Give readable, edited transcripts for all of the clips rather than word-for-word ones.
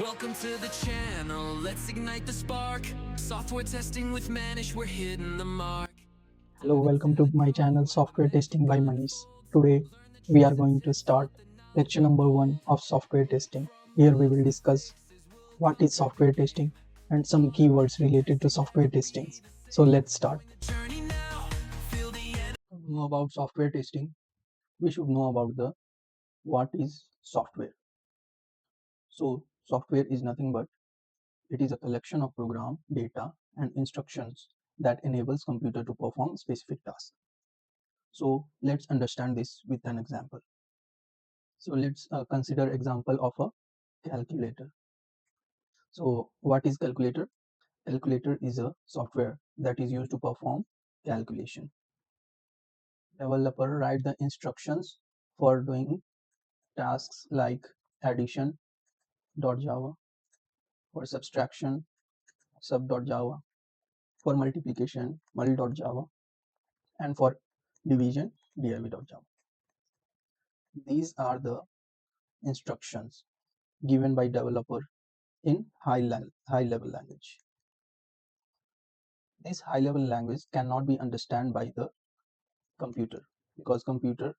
Welcome to the channel, let's ignite the spark. Software testing with Manish, we're hitting the mark. Hello, welcome to my channel Software Testing by Manish. Today we are going to start lecture number 1 of software testing. Here we will discuss what is software testing and some keywords related to software testing. So let's start. Journey now, feel the energy. To know about software testing, we should know about the what is software. So software is nothing but it is a collection of program, data and instructions that enables computer to perform specific tasks. So let's understand this with an example. So let's consider example of a calculator. So what is calculator? Calculator is a software that is used to perform calculation. Developer write the instructions for doing tasks like addition.java, for subtraction sub.java, for multiplication mul.java, and for division div.java. These are the instructions given by developer in high level language. This high level language cannot be understood by the computer because computer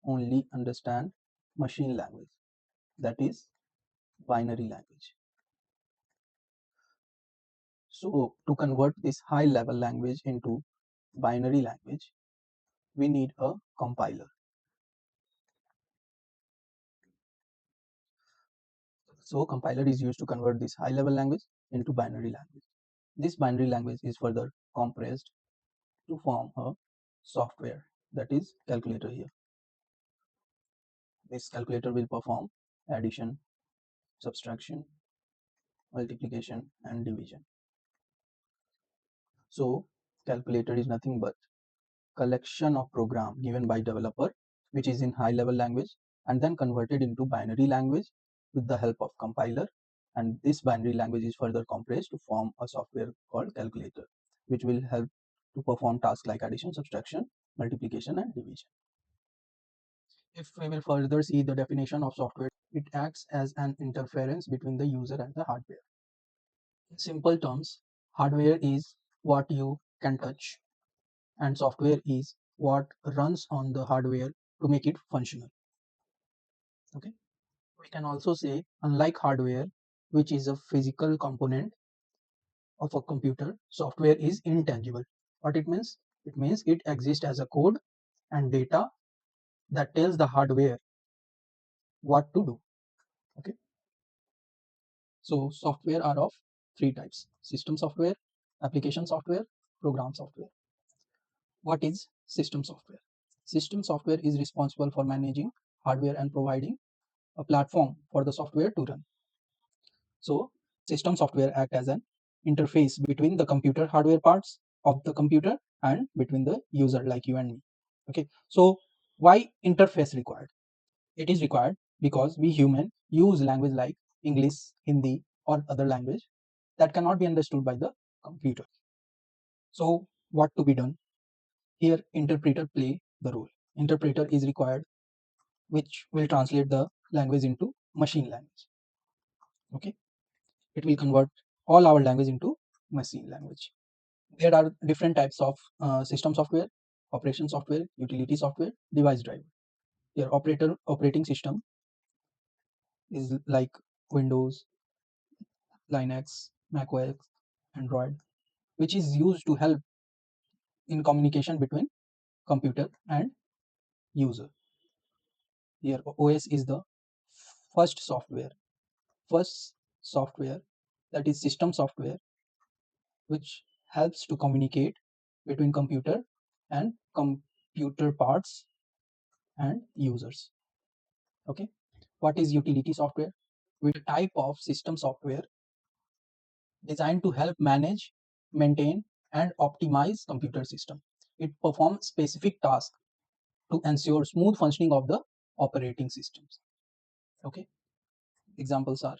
only understand machine language, that is binary language. So to convert this high level language into binary language, we need a compiler. So compiler is used to convert this high level language into binary language. This binary language is further compressed to form a software, that is calculator here. This calculator will perform addition, subtraction, multiplication and division. So calculator is nothing but collection of program given by developer which is in high level language and then converted into binary language with the help of compiler, and this binary language is further compressed to form a software called calculator which will help to perform tasks like addition, subtraction, multiplication and division. If we will further see the definition of software, it acts as an interference between the user and the hardware. In simple terms, hardware is what you can touch and software is what runs on the hardware to make it functional. Okay, we can also say unlike hardware, which is a physical component of a computer, software is intangible. What it means? It means it exists as a code and data that tells the hardware what to do. Okay, so software are of three types: system software, application software, program software. What is system software? System software is responsible for managing hardware and providing a platform for the software to run. So system software act as an interface between the computer hardware parts of the computer and between the user like you and me. Okay, so why interface required? It is required because we human use language like English, Hindi or other language that cannot be understood by the computer. So what to be done? Here interpreter play the role. Interpreter is required which will translate the language into machine language. Okay, it will convert all our language into machine language. There are different types of system software: operation software, utility software, device driver. Your operating system is like Windows, Linux, macOS, Android, which is used to help in communication between computer and user. Here OS is the first software, first software that is system software which helps to communicate between computer and computer parts and users. Okay, what is utility software? With a type of system software designed to help manage, maintain and optimize computer system. It performs specific tasks to ensure smooth functioning of the operating systems. Okay, examples are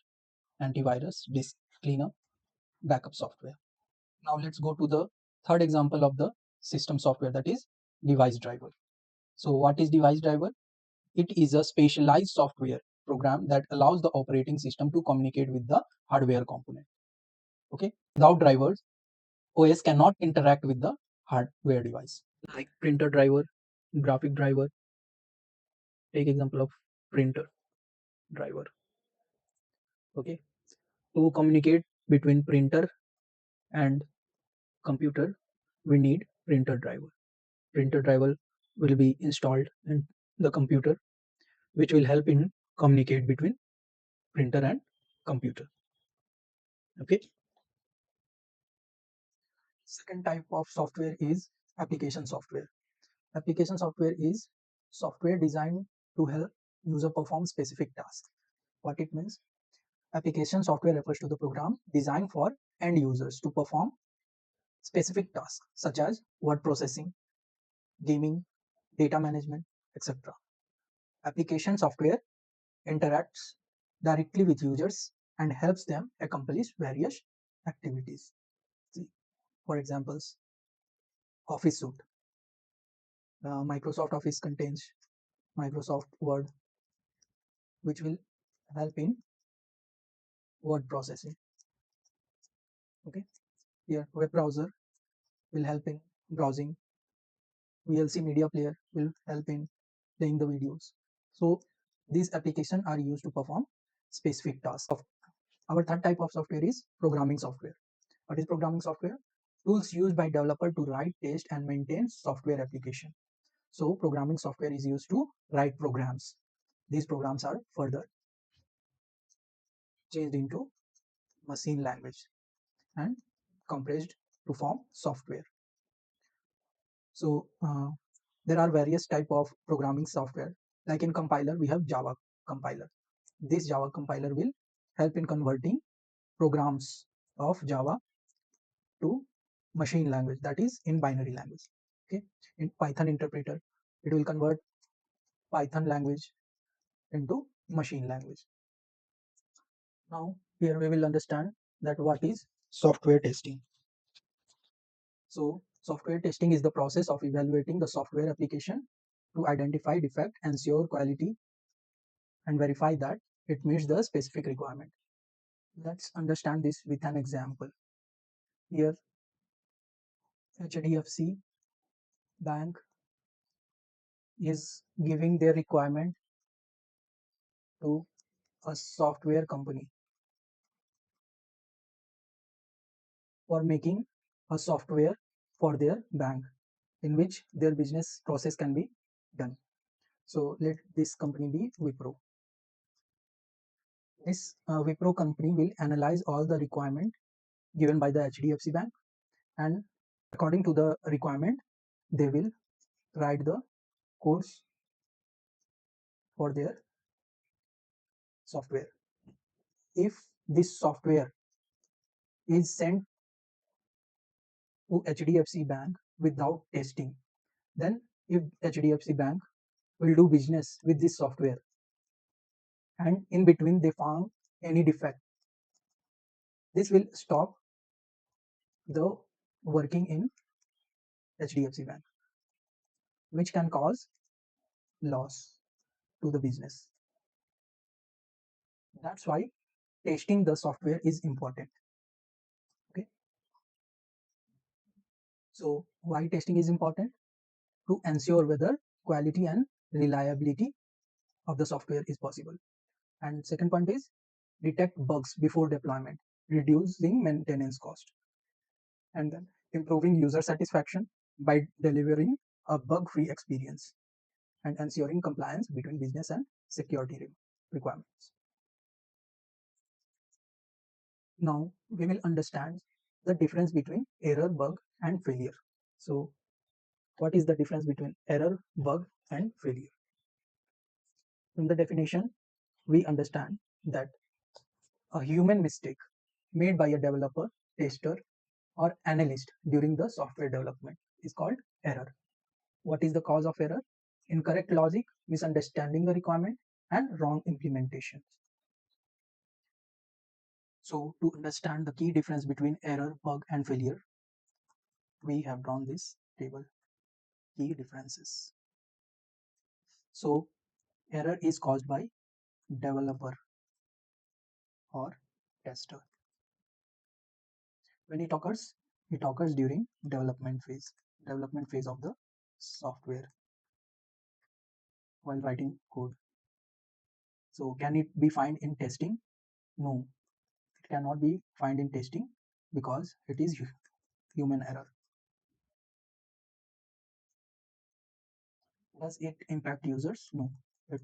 antivirus, disk cleanup, backup software. Now let's go to the third example of the system software, that is device driver. So what is device driver? It is a specialized software program that allows the operating system to communicate with the hardware component. Okay, without drivers, OS cannot interact with the hardware device, like printer driver, graphic driver. Take example of printer driver. Okay, to communicate between printer and computer, we need printer driver. Printer driver will be installed in the computer, which will help in communicate between printer and computer. Okay. Second type of software is application software. Application software is software designed to help user perform specific tasks. What it means? Application software refers to the program designed for end users to perform specific tasks such as word processing, gaming, data management, etc. Application software interacts directly with users and helps them accomplish various activities. See, for examples, Office Suite. Microsoft Office contains Microsoft Word, which will help in word processing. Okay, here web browser will help in browsing. VLC media player will help in playing the videos. So these applications are used to perform specific tasks. Our third type of software is programming software. What is programming software? Tools used by developer to write, test, and maintain software application. So programming software is used to write programs. These programs are further changed into machine language and compressed to form software. So there are various type of programming software. Like in compiler, we have Java compiler. This Java compiler will help in converting programs of Java to machine language, that is in binary language. Okay, in Python interpreter, it will convert Python language into machine language. Now here we will understand that what is software testing. So software testing is the process of evaluating the software application to identify defect, ensure quality, and verify that it meets the specific requirement. Let's understand this with an example. Here, HDFC Bank is giving their requirement to a software company for making a software for their bank in which their business process can be done. So let this company be Wipro. This Wipro company will analyze all the requirement given by the HDFC Bank, and according to the requirement, they will write the codes for their software. If this software is sent to HDFC Bank without testing, then if HDFC Bank will do business with this software and in between they found any defect, this will stop the working in HDFC Bank, which can cause loss to the business. That's why testing the software is important. Okay. So why testing is important? To ensure whether quality and reliability of the software is possible. And second point is detect bugs before deployment, reducing maintenance cost. And then improving user satisfaction by delivering a bug-free experience and ensuring compliance between business and security requirements. Now we will understand the difference between error, bug, and failure. So what is the difference between error, bug, and failure? From the definition, we understand that a human mistake made by a developer, tester, or analyst during the software development is called error. What is the cause of error? Incorrect logic, misunderstanding the requirement, and wrong implementation. So to understand the key difference between error, bug, and failure, we have drawn this table, key differences. So error is caused by developer or tester. When it occurs during development phase of the software while writing code. So can it be found in testing? No, it cannot be found in testing because it is human error. Does it impact users? No, it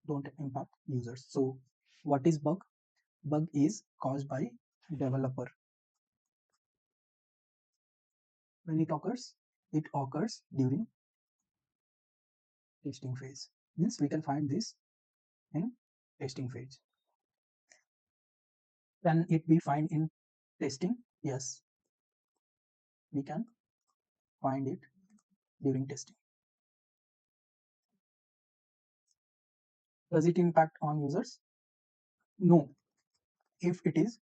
don't impact users. So what is bug? Bug is caused by developer. When it occurs during testing phase. Means we can find this in testing phase. Can it be found in testing? Yes, we can find it during testing. Does it impact on users? No. If it is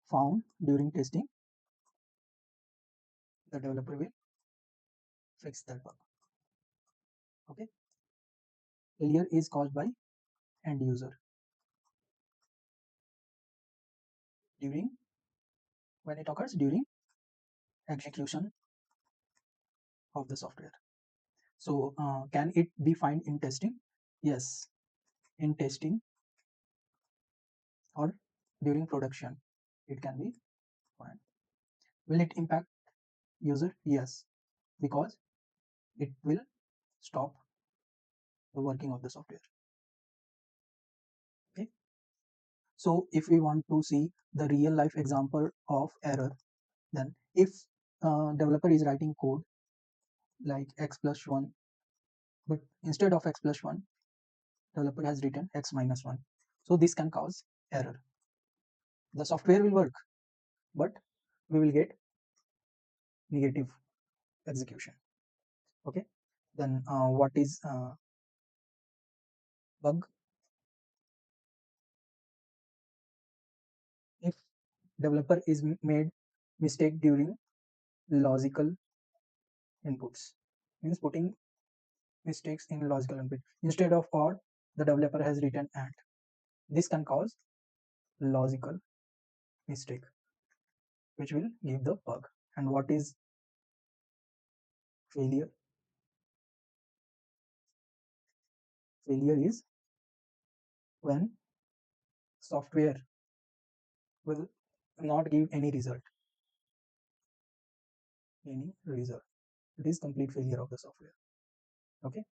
found during testing, the developer will fix that bug. Okay. Failure is caused by end user during when it occurs during execution of the software. So can it be found in testing? Yes, in testing or during production, it can be found. Will it impact user? Yes, because it will stop the working of the software. Okay. So if we want to see the real life example of error, then if developer is writing code like x plus 1, but instead of x plus 1, developer has written x minus 1. So this can cause error. The software will work, but we will get negative execution. Okay. Then what is bug? If developer is made mistake during logical inputs, means putting mistakes in logical input. Instead of or, the developer has written and. This can cause logical mistake, which will give the bug. And what is failure? Failure is when software will not give any result. Any result. It is complete failure of the software. Okay.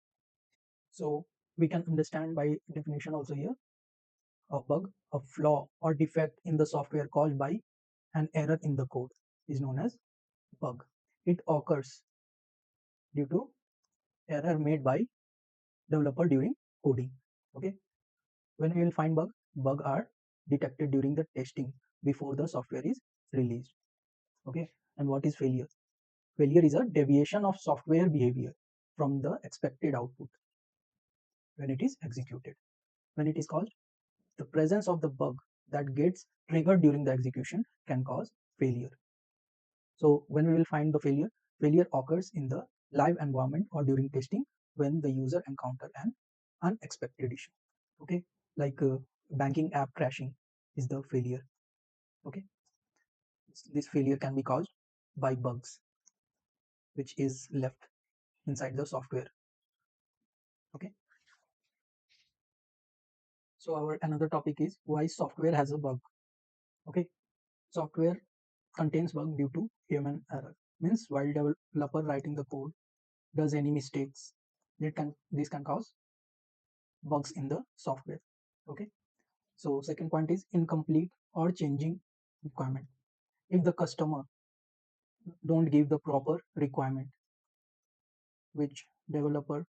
So we can understand by definition also here, a bug, a flaw or defect in the software caused by an error in the code is known as bug. It occurs due to error made by developer during coding. Okay. When we will find bug are detected during the testing before the software is released. Okay. And what is failure? Failure is a deviation of software behavior from the expected output when it is executed. When it is caused, the presence of the bug that gets triggered during the execution can cause failure. So when we will find the failure occurs in the live environment or during testing when the user encounter an unexpected issue. Okay, like banking app crashing is the failure. Okay, this failure can be caused by bugs which is left inside the software. Okay, so our another topic is why software has a bug. Okay, software contains bug due to human error. Means while developer writing the code does any mistakes, this can cause bugs in the software. Okay, so second point is incomplete or changing requirement. If the customer don't give the proper requirement which developer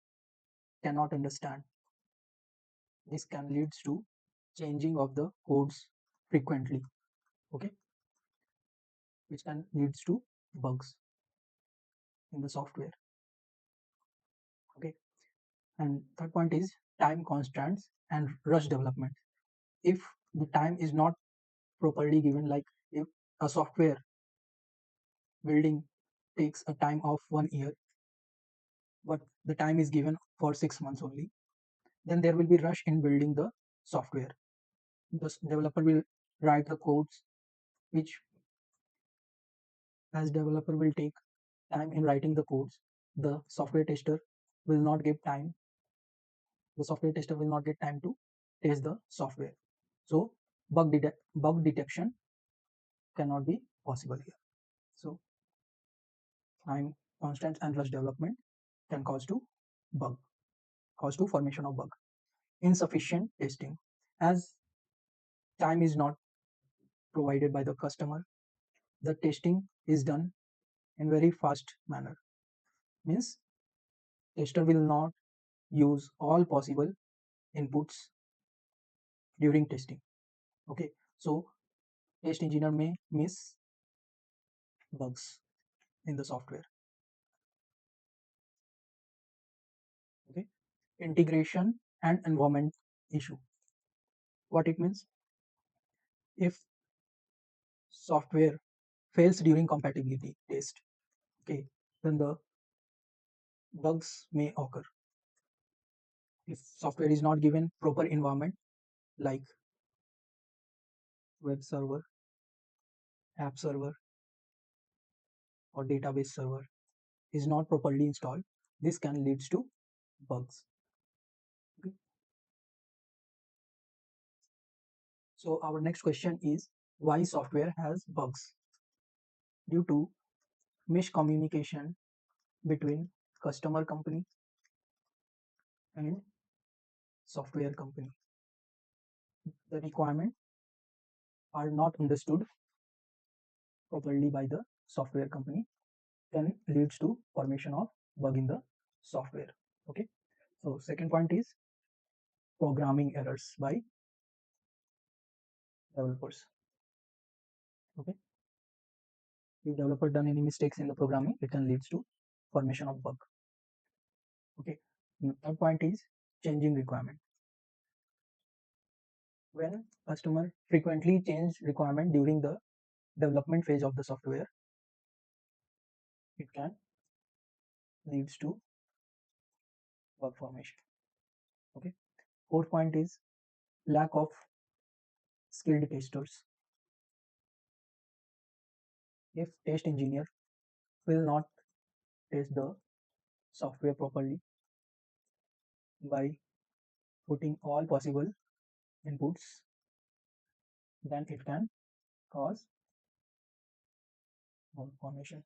cannot understand, this can leads to changing of the codes frequently. Okay, which can leads to bugs in the software. Okay, and third point is time constraints and rush development. If the time is not properly given, like if a software building takes a time of 1 year, but the time is given for 6 months only, then there will be rush in building the software. The developer will write the codes, which as developer will take time in writing the codes. The software tester will not give time. The software tester will not get time to test the software. So bug detection cannot be possible here. So time constant and rush development can bug, cause to formation of bug. Insufficient testing, as time is not provided by the customer, the testing is done in very fast manner. Means tester will not use all possible inputs during testing. Okay, so test engineer may miss bugs in the software. Okay, integration and environment issue. What it means? If software fails during compatibility test, okay, then the bugs may occur. If software is not given proper environment like web server, app server, or database server is not properly installed, this can lead to bugs. Okay. So our next question is, why software has bugs? Due to miscommunication between customer company and software company. The requirements are not understood properly by the software company, can leads to formation of bug in the software. Okay. So second point is programming errors by developers. Okay. If developer done any mistakes in the programming, it can leads to formation of bug. Okay. Third point is changing requirement. When customer frequently change requirement during the development phase of the software, it can leads to bug formation. Okay. Fourth point is lack of skilled testers. If test engineer will not test the software properly by putting all possible inputs, then it can cause bug formation.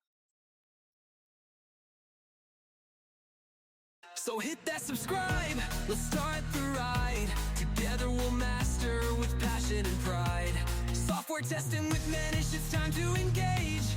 So hit that subscribe, let's start the ride. Together we'll master with passion and pride. Software testing with Manish, it's time to engage.